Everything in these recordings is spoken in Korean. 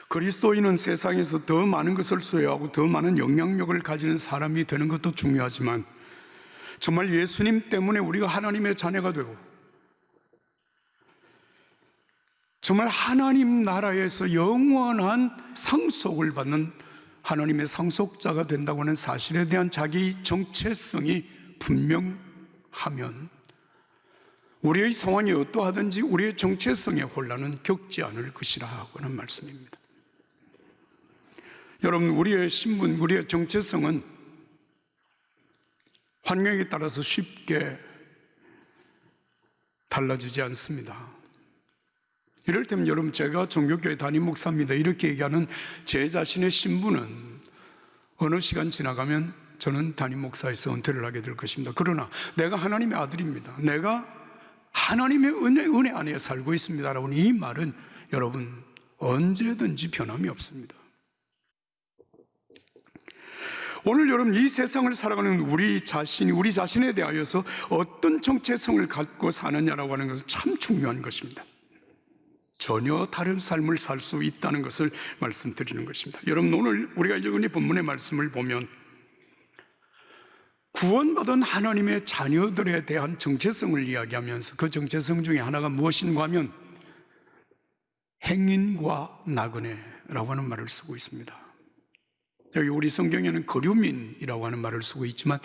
그리스도인은 세상에서 더 많은 것을 소유하고 더 많은 영향력을 가지는 사람이 되는 것도 중요하지만, 정말 예수님 때문에 우리가 하나님의 자녀가 되고 정말 하나님 나라에서 영원한 상속을 받는 하나님의 상속자가 된다고 하는 사실에 대한 자기 정체성이 분명하면 우리의 상황이 어떠하든지 우리의 정체성의 혼란은 겪지 않을 것이라고 하는 말씀입니다. 여러분, 우리의 신분, 우리의 정체성은 환경에 따라서 쉽게 달라지지 않습니다. 이를테면 여러분, 제가 종교교회 담임 목사입니다 이렇게 얘기하는 제 자신의 신분은 어느 시간 지나가면 저는 담임 목사에서 은퇴를 하게 될 것입니다. 그러나 내가 하나님의 아들입니다, 내가 하나님의 은혜 안에 살고 있습니다라고 하는 이 말은 여러분 언제든지 변함이 없습니다. 오늘 여러분, 이 세상을 살아가는 우리 자신에 대하여서 어떤 정체성을 갖고 사느냐라고 하는 것은 참 중요한 것입니다. 전혀 다른 삶을 살 수 있다는 것을 말씀드리는 것입니다. 여러분, 오늘 우리가 읽은 이 본문의 말씀을 보면 구원받은 하나님의 자녀들에 대한 정체성을 이야기하면서 그 정체성 중에 하나가 무엇인가 하면 행인과 나그네라고 하는 말을 쓰고 있습니다. 여기 우리 성경에는 거류민이라고 하는 말을 쓰고 있지만,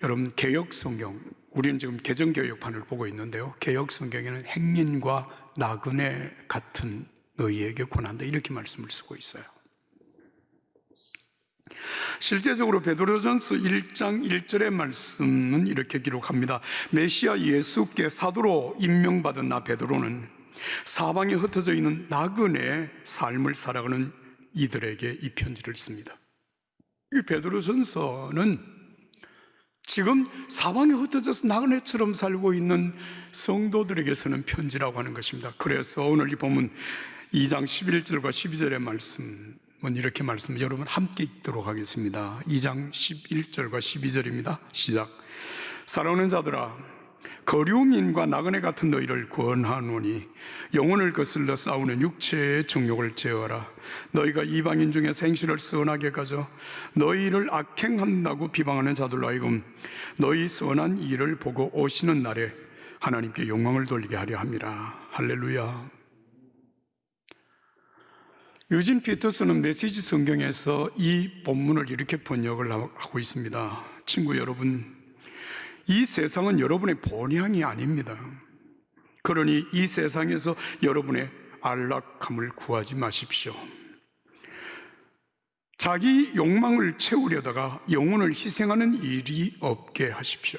여러분 개역 성경, 우리는 지금 개정개혁판을 보고 있는데요, 개역 성경에는 행인과 나그네 같은 너희에게 권한다 이렇게 말씀을 쓰고 있어요. 실제적으로 베드로전서 1장 1절의 말씀은 이렇게 기록합니다. 메시아 예수께 사도로 임명받은 나 베드로는 사방에 흩어져 있는 나그네 삶을 살아가는 이들에게 이 편지를 씁니다. 이 베드로전서는 지금 사방에 흩어져서 나그네처럼 살고 있는 성도들에게 쓰는 편지라고 하는 것입니다. 그래서 오늘 이 본문 2장 11절과 12절의 말씀은 이렇게 말씀을 여러분 함께 읽도록 하겠습니다. 2장 11절과 12절입니다. 시작. 사랑하는 자들아, 거류민과 나그네 같은 너희를 권하노니 영혼을 거슬러 싸우는 육체의 정욕을 제어하라. 너희가 이방인 중에서 행실을 선하게 가져 너희를 악행한다고 비방하는 자들로 하여금 너희 선한 일을 보고 오시는 날에 하나님께 영광을 돌리게 하려 함이라. 할렐루야. 유진 피터슨은 메시지 성경에서 이 본문을 이렇게 번역을 하고 있습니다. 친구 여러분, 이 세상은 여러분의 본향이 아닙니다. 그러니 이 세상에서 여러분의 안락함을 구하지 마십시오. 자기 욕망을 채우려다가 영혼을 희생하는 일이 없게 하십시오.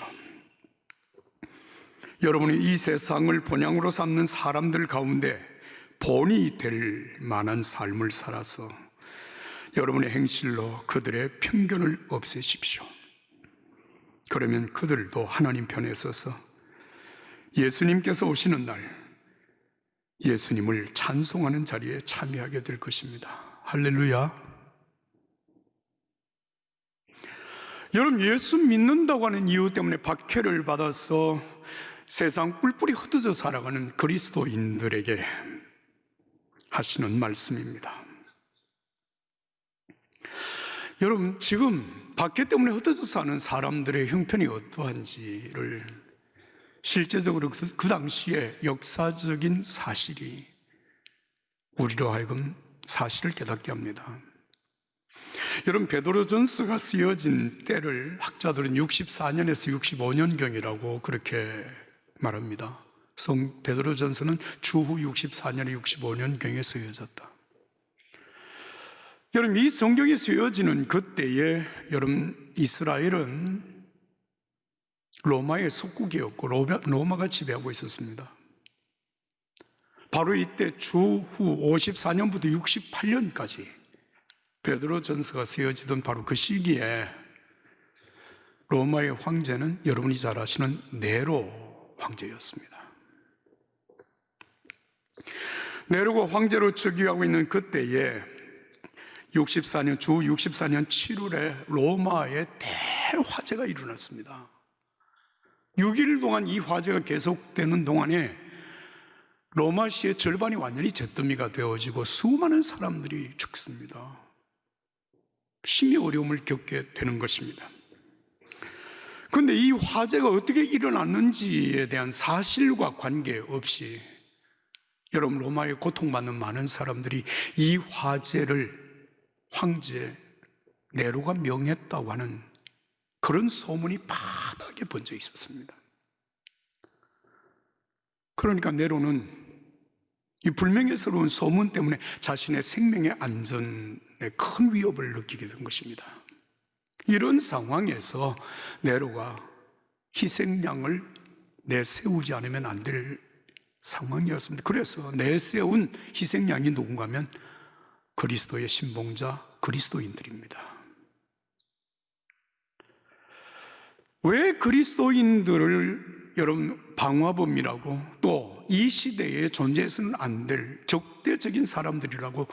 여러분이 이 세상을 본향으로 삼는 사람들 가운데 본이 될 만한 삶을 살아서 여러분의 행실로 그들의 편견을 없애십시오. 그러면 그들도 하나님 편에 서서 예수님께서 오시는 날 예수님을 찬송하는 자리에 참여하게 될 것입니다. 할렐루야. 여러분, 예수 믿는다고 하는 이유 때문에 박해를 받아서 세상 뿔뿔이 흩어져 살아가는 그리스도인들에게 하시는 말씀입니다. 여러분, 지금 박해 때문에 흩어져 사는 사람들의 형편이 어떠한지를 실제적으로 그 당시의 역사적인 사실이 우리로 하여금 사실을 깨닫게 합니다. 여러분, 베드로전서가 쓰여진 때를 학자들은 64년에서 65년경이라고 그렇게 말합니다. 성 베드로전서는 주후 64년에 65년경에 쓰여졌다. 여러분, 이 성경이 쓰여지는 그때에 여러분 이스라엘은 로마의 속국이었고 로마가 지배하고 있었습니다. 바로 이때 주후 54년부터 68년까지 베드로전서가 쓰여지던 바로 그 시기에 로마의 황제는 여러분이 잘 아시는 네로 황제였습니다. 네로가 황제로 즉위하고 있는 그때에 주 64년 7월에 로마에 대화재가 일어났습니다. 6일 동안 이 화재가 계속되는 동안에 로마시의 절반이 완전히 잿더미가 되어지고 수많은 사람들이 죽습니다. 심히 어려움을 겪게 되는 것입니다. 그런데 이 화재가 어떻게 일어났는지에 대한 사실과 관계없이 여러분, 로마에 고통받는 많은 사람들이 이 화재를 황제 네로가 명했다고 하는 그런 소문이 바닥에 번져 있었습니다. 그러니까 네로는 이 불명예스러운 소문 때문에 자신의 생명의 안전에 큰 위협을 느끼게 된 것입니다. 이런 상황에서 네로가 희생양을 내세우지 않으면 안 될 상황이었습니다. 그래서 내세운 희생양이 누군가 하면 그리스도의 신봉자 그리스도인들입니다. 왜 그리스도인들을 여러분 방화범이라고, 또 이 시대에 존재해서는 안 될 적대적인 사람들이라고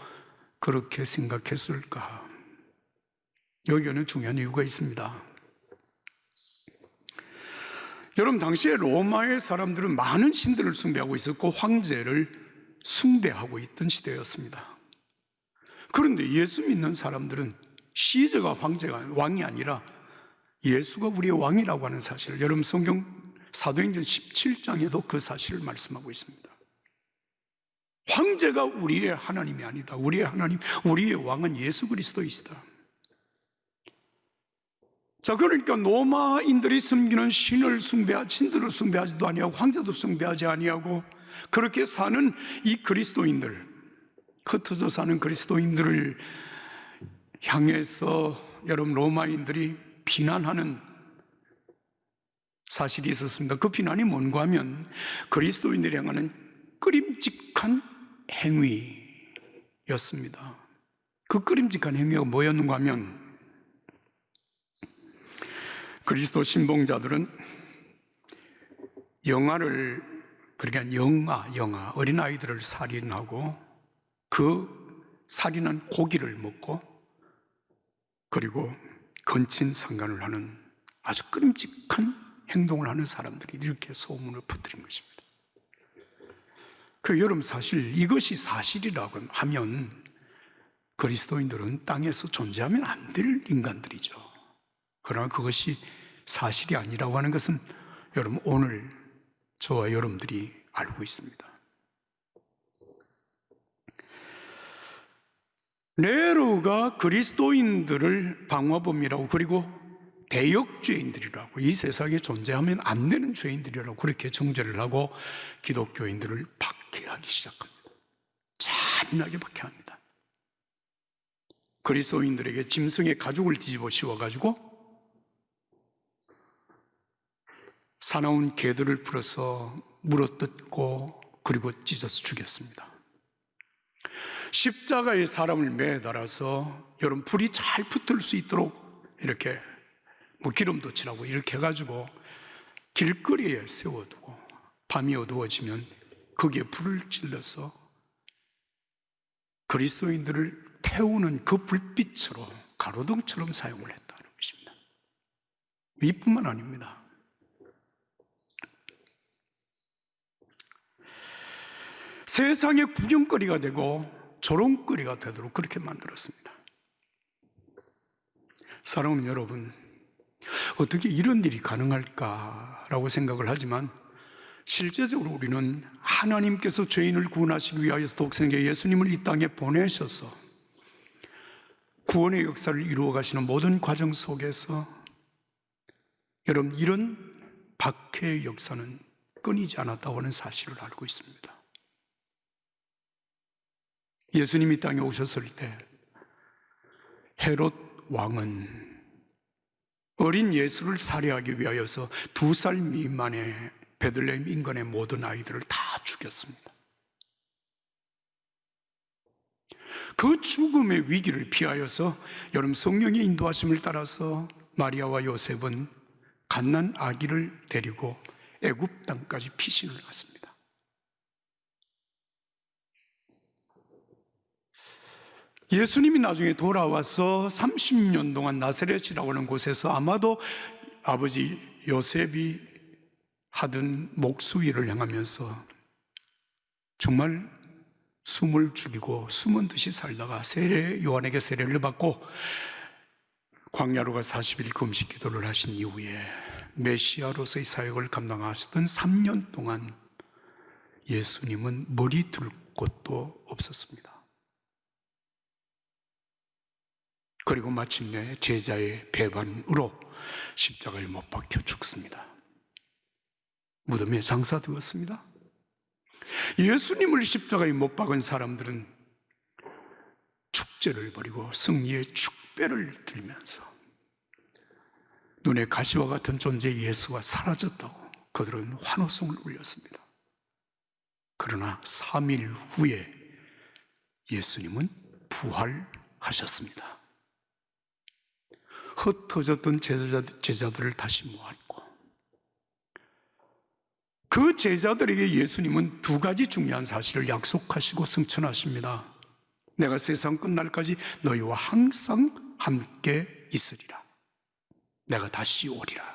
그렇게 생각했을까? 여기에는 중요한 이유가 있습니다. 여러분, 당시에 로마의 사람들은 많은 신들을 숭배하고 있었고 황제를 숭배하고 있던 시대였습니다. 그런데 예수 믿는 사람들은 시저가 왕이 아니라 예수가 우리의 왕이라고 하는 사실을, 여러분 성경 사도행전 17장에도 그 사실을 말씀하고 있습니다. 황제가 우리의 하나님이 아니다. 우리의 하나님, 우리의 왕은 예수 그리스도이시다. 자, 그러니까 로마인들이 섬기는 신들을 숭배하지도 아니하고 황제도 숭배하지 아니하고 그렇게 사는 이 그리스도인들, 흩어져 사는 그리스도인들을 향해서 여러분 로마인들이 비난하는 사실이 있었습니다. 그 비난이 뭔가 하면 그리스도인들이 향하는 끄림직한 행위였습니다. 그 끄림직한 행위가 뭐였는가 하면 그리스도 신봉자들은 영아 어린아이들을 살인하고 그 살인한 고기를 먹고 그리고 건친상간을 하는 아주 끄림직한 행동을 하는 사람들이 이렇게 소문을 퍼뜨린 것입니다. 여러분, 사실 이것이 사실이라고 하면 그리스도인들은 땅에서 존재하면 안 될 인간들이죠. 그러나 그것이 사실이 아니라고 하는 것은 여러분 오늘 저와 여러분들이 알고 있습니다. 네로가 그리스도인들을 방화범이라고, 그리고 대역죄인들이라고, 이 세상에 존재하면 안 되는 죄인들이라고 그렇게 정죄를 하고 기독교인들을 박해하기 시작합니다. 잔인하게 박해합니다. 그리스도인들에게 짐승의 가죽을 뒤집어 씌워가지고 사나운 개들을 풀어서 물어뜯고 그리고 찢어서 죽였습니다. 십자가에 사람을 매달아서 여러분 불이 잘 붙을 수 있도록 이렇게 기름도 칠하고 이렇게 해가지고 길거리에 세워두고 밤이 어두워지면 거기에 불을 질러서 그리스도인들을 태우는 그 불빛으로 가로등처럼 사용을 했다는 것입니다. 이뿐만 아닙니다. 세상의 구경거리가 되고 조롱거리가 되도록 그렇게 만들었습니다. 사랑하는 여러분, 어떻게 이런 일이 가능할까라고 생각을 하지만 실제적으로 우리는 하나님께서 죄인을 구원하시기 위하여서 독생자 예수님을 이 땅에 보내셔서 구원의 역사를 이루어 가시는 모든 과정 속에서 여러분 이런 박해의 역사는 끊이지 않았다고 하는 사실을 알고 있습니다. 예수님이 땅에 오셨을 때 헤롯 왕은 어린 예수를 살해하기 위하여서 2살 미만의 베들레헴 인근의 모든 아이들을 다 죽였습니다. 그 죽음의 위기를 피하여서 여러분 성령의 인도하심을 따라서 마리아와 요셉은 갓난 아기를 데리고 애굽 땅까지 피신을 갔습니다. 예수님이 나중에 돌아와서 30년 동안 나사렛이라고 하는 곳에서 아마도 아버지 요셉이 하던 목수일을 행하면서 정말 숨을 죽이고 숨은 듯이 살다가 요한에게 세례를 받고 광야로 가 40일 금식 기도를 하신 이후에 메시아로서의 사역을 감당하셨던 3년 동안 예수님은 머리 둘 곳도 없었습니다. 그리고 마침내 제자의 배반으로 십자가에 못 박혀 죽습니다. 무덤에 장사되었습니다. 예수님을 십자가에 못 박은 사람들은 축제를 벌이고 승리의 축배를 들면서 눈에 가시와 같은 존재 예수가 사라졌다고 그들은 환호성을 울렸습니다. 그러나 3일 후에 예수님은 부활하셨습니다. 흩어졌던 제자들을 다시 모았고, 그 제자들에게 예수님은 두 가지 중요한 사실을 약속하시고 승천하십니다. 내가 세상 끝날까지 너희와 항상 함께 있으리라. 내가 다시 오리라.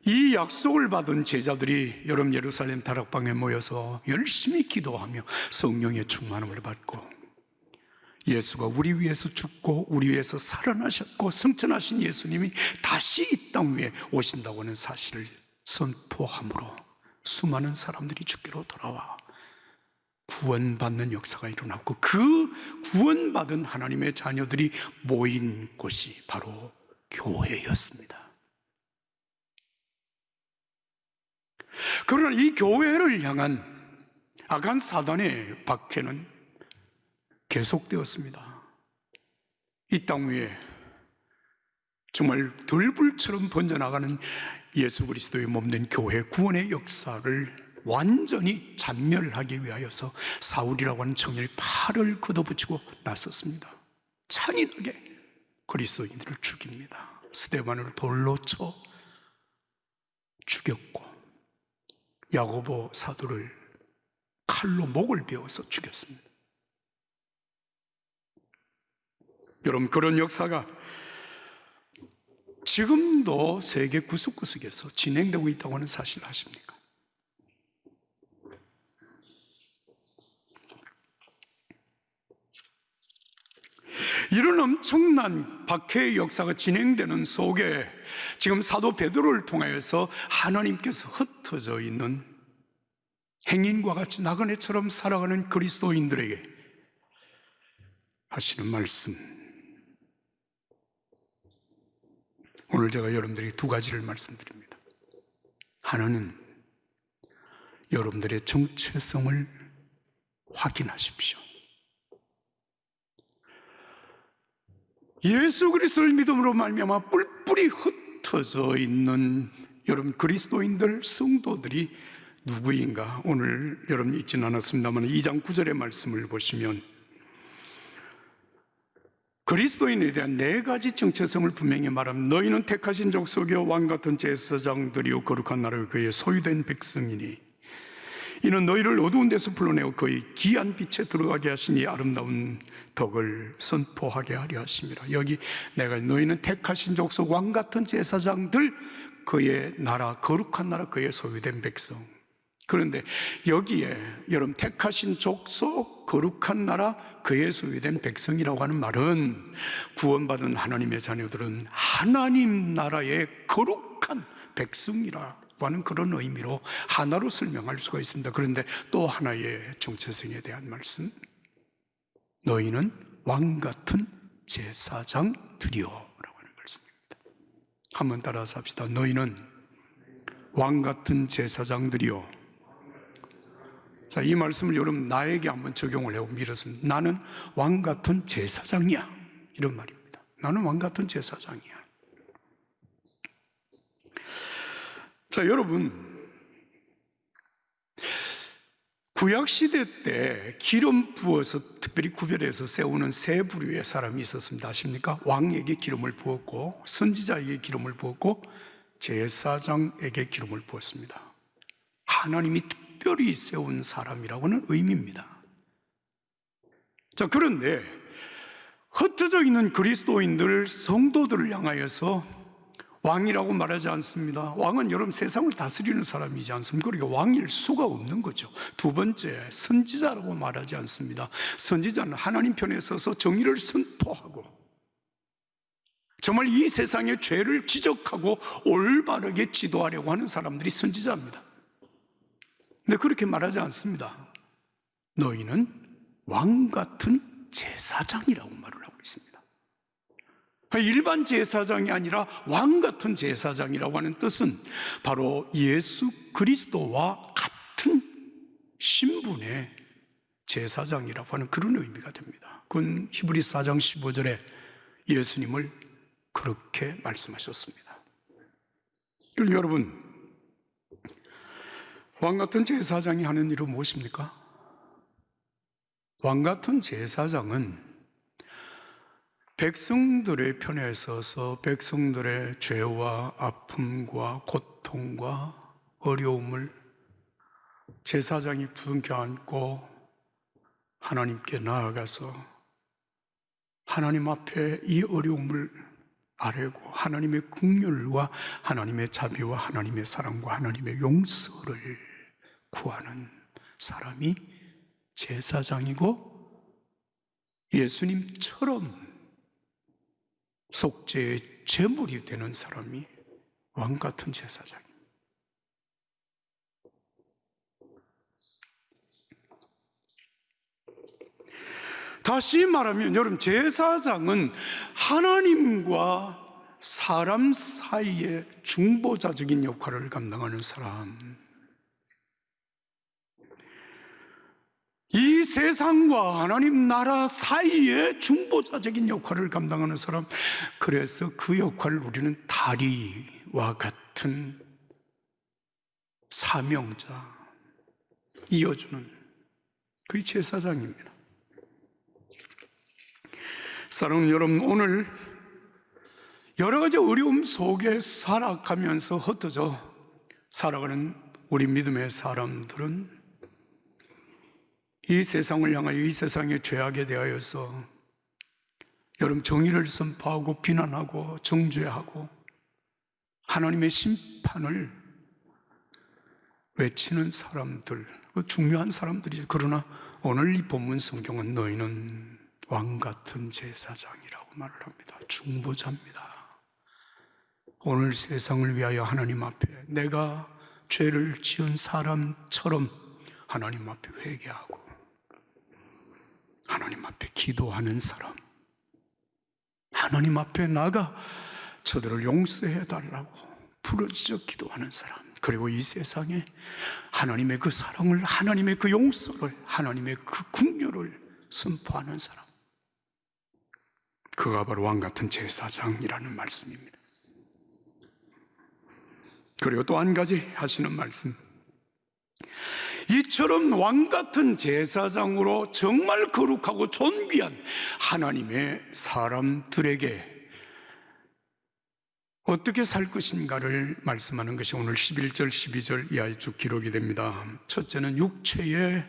이 약속을 받은 제자들이 여름 예루살렘 다락방에 모여서 열심히 기도하며 성령의 충만함을 받고, 예수가 우리 위해서 죽고 우리 위해서 살아나셨고 승천하신 예수님이 다시 이 땅 위에 오신다고 하는 사실을 선포함으로 수많은 사람들이 주께로 돌아와 구원받는 역사가 일어났고, 그 구원받은 하나님의 자녀들이 모인 곳이 바로 교회였습니다. 그러나 이 교회를 향한 악한 사단의 박해는 계속되었습니다. 이 땅 위에 정말 들불처럼 번져나가는 예수 그리스도의 몸된 교회 구원의 역사를 완전히 잔멸하기 위하여서 사울이라고 하는 청년이 팔을 걷어붙이고 나섰습니다. 잔인하게 그리스도인들을 죽입니다. 스데반을 돌로 쳐 죽였고, 야고보 사도를 칼로 목을 베어서 죽였습니다. 여러분, 그런 역사가 지금도 세계 구석구석에서 진행되고 있다고 하는 사실을 아십니까? 이런 엄청난 박해의 역사가 진행되는 속에 지금 사도 베드로를 통하여서 하나님께서 흩어져 있는 행인과 같이 나그네처럼 살아가는 그리스도인들에게 하시는 말씀, 오늘 제가 여러분들에게 두 가지를 말씀드립니다. 하나는 여러분들의 정체성을 확인하십시오. 예수 그리스도를 믿음으로 말미암아 뿔뿔이 흩어져 있는 여러분 그리스도인들, 성도들이 누구인가? 오늘 여러분 읽지는 않았습니다만 2장 9절의 말씀을 보시면 그리스도인에 대한 네 가지 정체성을 분명히 말합니다. 너희는 택하신 족속이요 왕같은 제사장들이요 거룩한 나라요 그의 소유된 백성이니 이는 너희를 어두운 데서 불러내어 그의 귀한 빛에 들어가게 하시니 아름다운 덕을 선포하게 하려 하심이라. 여기 내가 너희는 택하신 족속 왕같은 제사장들 그의 나라 거룩한 나라 그의 소유된 백성. 그런데 여기에 여러분 택하신 족속 거룩한 나라 그의 소유된 백성이라고 하는 말은 구원받은 하나님의 자녀들은 하나님 나라의 거룩한 백성이라고 하는 그런 의미로 하나로 설명할 수가 있습니다. 그런데 또 하나의 정체성에 대한 말씀, 너희는 왕같은 제사장들이요 라고 하는 말씀입니다. 한번 따라서 합시다. 너희는 왕같은 제사장들이요. 자, 이 말씀을 여러분 나에게 한번 적용을 해보면 이렇습니다. 나는 왕같은 제사장이야, 이런 말입니다. 나는 왕같은 제사장이야. 자, 여러분 구약시대 때 기름 부어서 특별히 구별해서 세우는 세 부류의 사람이 있었습니다. 아십니까? 왕에게 기름을 부었고, 선지자에게 기름을 부었고, 제사장에게 기름을 부었습니다. 하나님이 특별히 세운 사람이라고는 의미입니다. 자, 그런데 흩어져 있는 그리스도인들, 성도들을 향하여서 왕이라고 말하지 않습니다. 왕은 여러분 세상을 다스리는 사람이지 않습니까? 그러니까 왕일 수가 없는 거죠. 두 번째, 선지자라고 말하지 않습니다. 선지자는 하나님 편에 서서 정의를 선포하고 정말 이 세상의 죄를 지적하고 올바르게 지도하려고 하는 사람들이 선지자입니다. 근데 그렇게 말하지 않습니다. 너희는 왕 같은 제사장이라고 말을 하고 있습니다. 일반 제사장이 아니라 왕 같은 제사장이라고 하는 뜻은 바로 예수 그리스도와 같은 신분의 제사장이라고 하는 그런 의미가 됩니다. 그건 히브리서 4장 15절에 예수님을 그렇게 말씀하셨습니다. 그럼 여러분, 왕 같은 제사장이 하는 일은 무엇입니까? 왕 같은 제사장은 백성들의 편에 서서 백성들의 죄와 아픔과 고통과 어려움을 제사장이 부둥켜 안고 하나님께 나아가서 하나님 앞에 이 어려움을 아뢰고 하나님의 긍휼과 하나님의 자비와 하나님의 사랑과 하나님의 용서를 구하는 사람이 제사장이고, 예수님처럼 속죄의 제물이 되는 사람이 왕 같은 제사장입니다. 다시 말하면 여러분, 제사장은 하나님과 사람 사이의 중보자적인 역할을 감당하는 사람, 이 세상과 하나님 나라 사이의 중보자적인 역할을 감당하는 사람, 그래서 그 역할을 우리는 다리와 같은 사명자, 이어주는 그게 제사장입니다. 사랑하는 여러분, 오늘 여러 가지 어려움 속에 살아가면서 흩어져 살아가는 우리 믿음의 사람들은 이 세상을 향하여 이 세상의 죄악에 대하여서 여러분 정의를 선포하고 비난하고 정죄하고 하나님의 심판을 외치는 사람들, 중요한 사람들이죠. 그러나 오늘 이 본문 성경은 너희는 왕 같은 제사장이라고 말을 합니다. 중보자입니다. 오늘 세상을 위하여 하나님 앞에 내가 죄를 지은 사람처럼 하나님 앞에 회개하고 하나님 앞에 기도하는 사람, 하나님 앞에 나가 저들을 용서해 달라고 부르짖어 기도하는 사람, 그리고 이 세상에 하나님의 그 사랑을, 하나님의 그 용서를, 하나님의 그 긍휼을 선포하는 사람, 그가 바로 왕 같은 제사장이라는 말씀입니다. 그리고 또 한 가지 하시는 말씀, 이처럼 왕 같은 제사장으로 정말 거룩하고 존귀한 하나님의 사람들에게 어떻게 살 것인가를 말씀하는 것이 오늘 11절, 12절 이하에 쭉 기록이 됩니다. 첫째는 육체의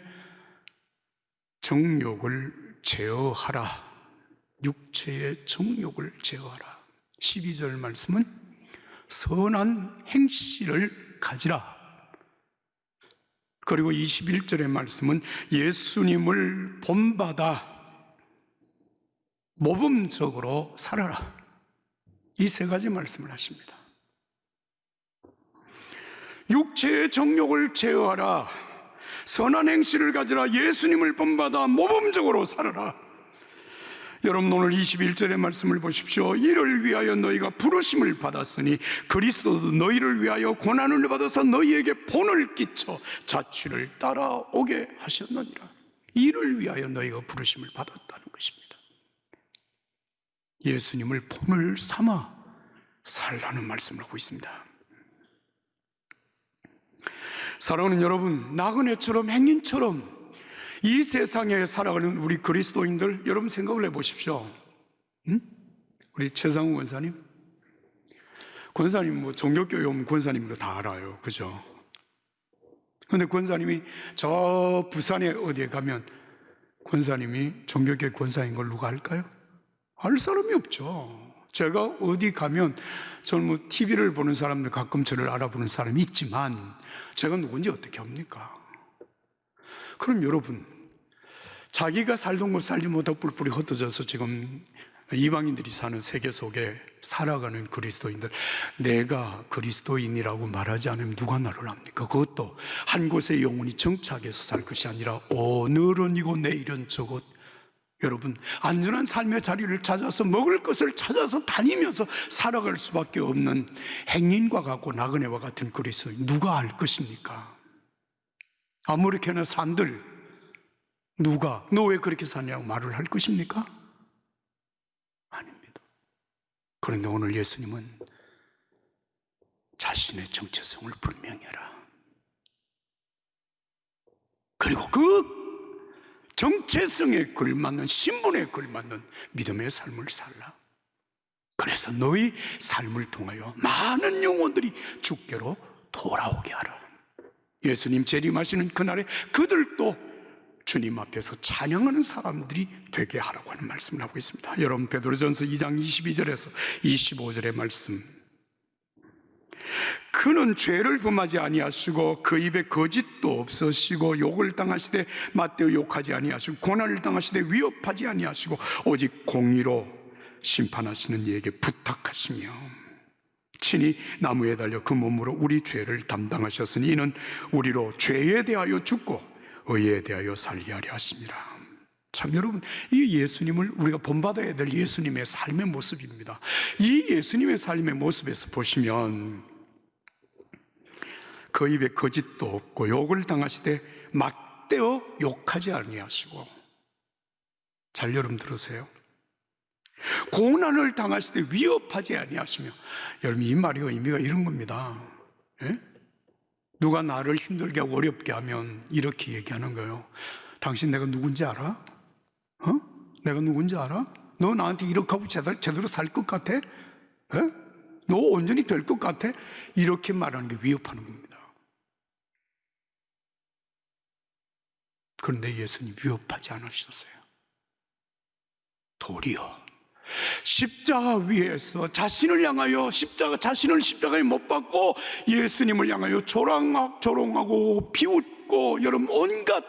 정욕을 제어하라. 육체의 정욕을 제어하라. 12절 말씀은 선한 행실을 가지라. 그리고 21절의 말씀은 예수님을 본받아 모범적으로 살아라. 이 세 가지 말씀을 하십니다. 육체의 정욕을 제어하라, 선한 행실을 가지라, 예수님을 본받아 모범적으로 살아라. 여러분, 오늘 21절의 말씀을 보십시오. 이를 위하여 너희가 부르심을 받았으니 그리스도도 너희를 위하여 고난을 받아서 너희에게 본을 끼쳐 자취를 따라오게 하셨느니라. 이를 위하여 너희가 부르심을 받았다는 것입니다. 예수님을 본을 삼아 살라는 말씀을 하고 있습니다. 사랑하는 여러분, 나그네처럼 행인처럼 이 세상에 살아가는 우리 그리스도인들, 여러분 생각을 해보십시오. 우리 최상우 권사님, 권사님 종교교회 오면 권사님 이거 다 알아요, 그죠? 그런데 권사님이 저 부산에 어디에 가면 권사님이 종교교회 권사인 걸 누가 알까요? 알 사람이 없죠. 제가 어디 가면 저는 뭐 TV를 보는 사람들 가끔 저를 알아보는 사람이 있지만 제가 누군지 어떻게 합니까? 그럼 여러분, 자기가 살던 곳 살지 못하고 뿔뿔이 흩어져서 지금 이방인들이 사는 세계 속에 살아가는 그리스도인들, 내가 그리스도인이라고 말하지 않으면 누가 나를 압니까? 그것도 한 곳에 영원히 정착해서 살 것이 아니라 오늘은 이곳 내일은 저곳. 여러분, 안전한 삶의 자리를 찾아서 먹을 것을 찾아서 다니면서 살아갈 수밖에 없는 행인과 같고 나그네와 같은 그리스도인, 누가 알 것입니까? 아무렇게나 산들 누가 너 왜 그렇게 사냐고 말을 할 것입니까? 아닙니다. 그런데 오늘 예수님은 자신의 정체성을 분명히 해라. 그리고 그 정체성에 걸맞는, 신분에 걸맞는 믿음의 삶을 살라. 그래서 너희 삶을 통하여 많은 영혼들이 주께로 돌아오게 하라. 예수님 재림하시는 그날에 그들도 주님 앞에서 찬양하는 사람들이 되게 하라고 하는 말씀을 하고 있습니다. 여러분, 베드로전서 2장 22절에서 25절의 말씀, 그는 죄를 범하지 아니하시고 그 입에 거짓도 없으시고 욕을 당하시되 맞대어 욕하지 아니하시고 고난을 당하시되 위협하지 아니하시고 오직 공의로 심판하시는 이에게 부탁하시며 친히 나무에 달려 그 몸으로 우리 죄를 담당하셨으니 이는 우리로 죄에 대하여 죽고 의에 대하여 살게 하려 하십니다. 참, 여러분, 이 예수님을 우리가 본받아야 될 예수님의 삶의 모습입니다. 이 예수님의 삶의 모습에서 보시면 그 입에 거짓도 없고 욕을 당하시되 맞대어 욕하지 아니하시고, 잘 여러분 들으세요. 고난을 당하시되 위협하지 아니하시며, 여러분 이 말의 의미가 이런 겁니다. 예? 누가 나를 힘들게 하고 어렵게 하면 이렇게 얘기하는 거예요. 당신 내가 누군지 알아? 내가 누군지 알아? 너 나한테 이렇게 하고 제대로 살 것 같아? 예? 너 온전히 될 것 같아? 이렇게 말하는 게 위협하는 겁니다. 그런데 예수님 위협하지 않으셨어요. 도리어 십자가 위에서 자신을 향하여 자신을 십자가에 못 박고 예수님을 향하여 조롱하고 비웃고 여러분 온갖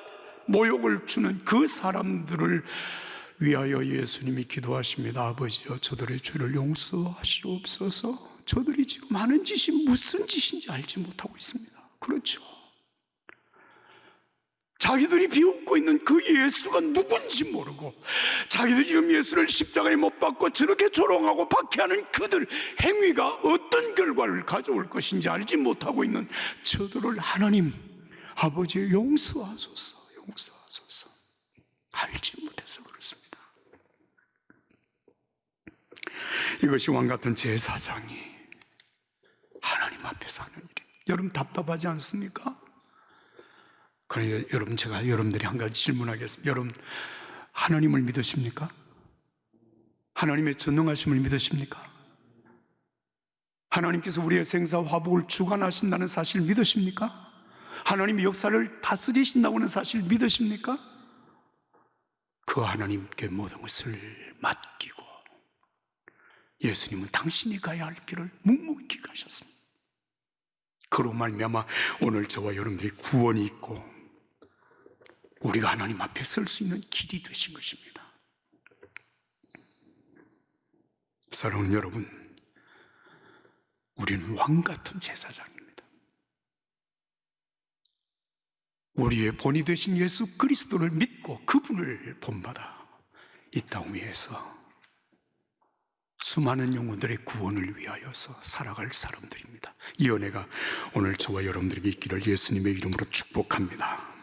모욕을 주는 그 사람들을 위하여 예수님이 기도하십니다. 아버지여, 저들의 죄를 용서하시옵소서. 저들이 지금 하는 짓이 무슨 짓인지 알지 못하고 있습니다. 그렇죠. 자기들이 비웃고 있는 그 예수가 누군지 모르고, 자기들이 지금 예수를 십자가에 못 박고 저렇게 조롱하고 박해하는 그들 행위가 어떤 결과를 가져올 것인지 알지 못하고 있는 저들을 하나님 아버지 용서하소서. 알지 못해서 그렇습니다. 이것이 왕같은 제사장이 하나님 앞에서 하는 일입니다. 여러분 답답하지 않습니까? 그러니 여러분, 제가 여러분들이 한 가지 질문하겠습니다. 여러분, 하나님을 믿으십니까? 하나님의 전능하심을 믿으십니까? 하나님께서 우리의 생사 화복을 주관하신다는 사실 믿으십니까? 하나님이 역사를 다스리신다고는 사실 믿으십니까? 그 하나님께 모든 것을 맡기고 예수님은 당신이 가야 할 길을 묵묵히 가셨습니다. 그로 말미암아 오늘 저와 여러분들이 구원이 있고 우리가 하나님 앞에 설 수 있는 길이 되신 것입니다. 사랑하는 여러분, 우리는 왕같은 제사장입니다. 우리의 본이 되신 예수 그리스도를 믿고 그분을 본받아 이 땅 위에서 수많은 영혼들의 구원을 위하여서 살아갈 사람들입니다. 이 은혜가 오늘 저와 여러분들에게 있기를 예수님의 이름으로 축복합니다.